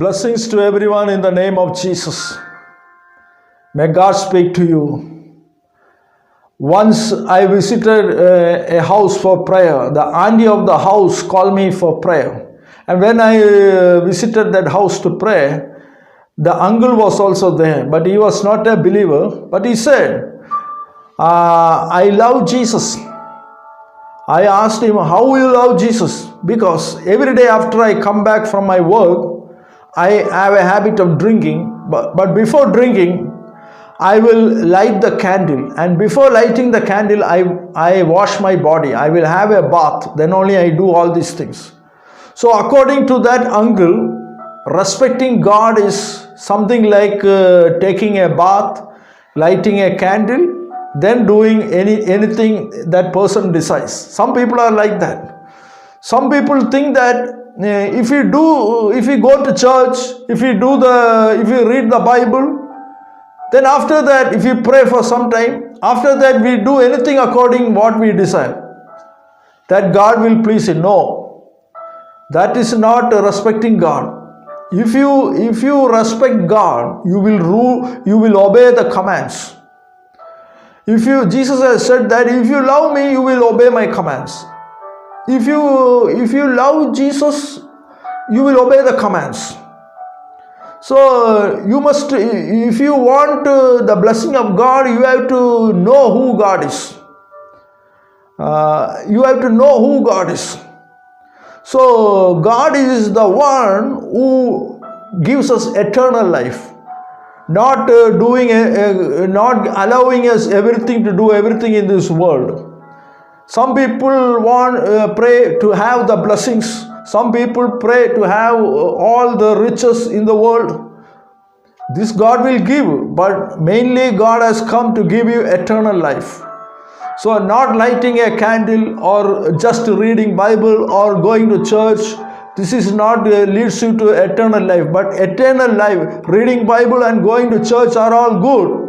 Blessings to everyone in the name of Jesus. May God speak to you. Once I visited a house for prayer. The auntie of the house called me for prayer. And when I visited that house to pray, the uncle was also there, but he was not a believer. But he said, I love Jesus. I asked him, how you love Jesus? Because every day after I come back from my work, I have a habit of drinking. But before drinking, I will light the candle. And before lighting the candle, I wash my body. I will have a bath. Then only I do all these things. So according to that uncle, respecting God is something like taking a bath, lighting a candle, then doing anything that person decides. Some people are like that. Some people think that if you go to church, if you read the Bible, then after that, if you pray for some time, after that we do anything according what we desire, that God will please it. No, that is not respecting God. If you respect God, you will obey the commands. Jesus has said that if you love me, you will obey my commands. If you love Jesus, you will obey the commands. So you must, if you want the blessing of God, you have to know who God is. You have to know who God is. So God is the one who gives us eternal life. Not not allowing us everything to do everything in this world. Some people pray to have the blessings. Some people pray to have all the riches in the world. This God will give, but mainly God has come to give you eternal life. So not lighting a candle or just reading Bible or going to church, this is not leads you to eternal life. But eternal life, reading Bible and going to church are all good.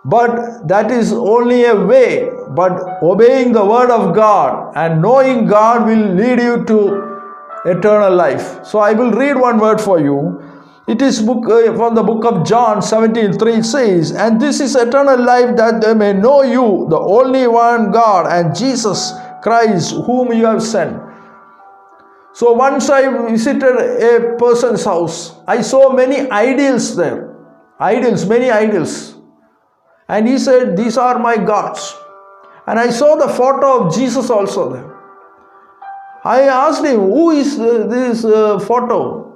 But that is only a way. But obeying the word of God and knowing God will lead you to eternal life. So I will read one word for you. It is from the book of John 17:3. It says, and this is eternal life, that they may know you, the only one God, and Jesus Christ, whom you have sent. So once I visited a person's house, I saw many idols there. Many idols. And he said, these are my gods. And I saw the photo of Jesus also there. I asked him, who is this photo?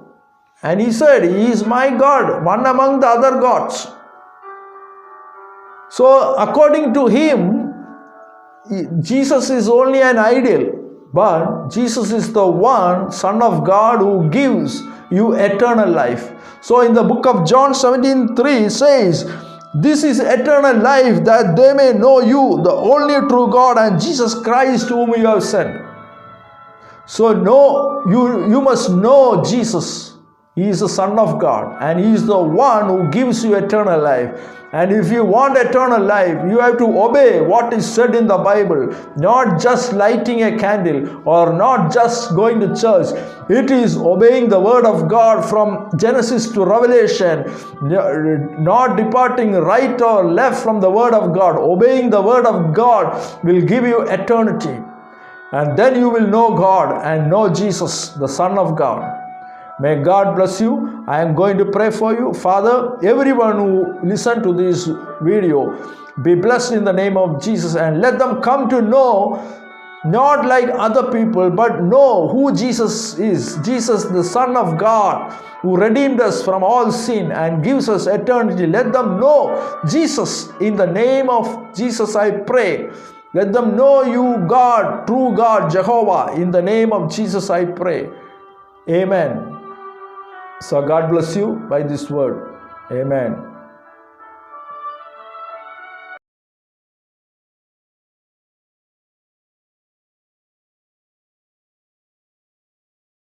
And he said, he is my God, one among the other gods. So according to him, Jesus is only an idol. But Jesus is the one Son of God who gives you eternal life. So in the book of John 17:3 says, this is eternal life, that they may know you, the only true God, and Jesus Christ whom you have sent. So you must know Jesus. He is the Son of God, and He is the one who gives you eternal life. And if you want eternal life, you have to obey what is said in the Bible, not just lighting a candle or not just going to church. It is obeying the word of God from Genesis to Revelation, not departing right or left from the word of God. Obeying the word of God will give you eternity. And then you will know God and know Jesus, the Son of God. May God bless you. I am going to pray for you. Father, everyone who listened to this video, be blessed in the name of Jesus, and let them come to know, not like other people, but know who Jesus is. Jesus, the Son of God, who redeemed us from all sin and gives us eternity. Let them know Jesus. In the name of Jesus, I pray. Let them know you, God, true God, Jehovah. In the name of Jesus, I pray. Amen. So God bless you by this word. Amen.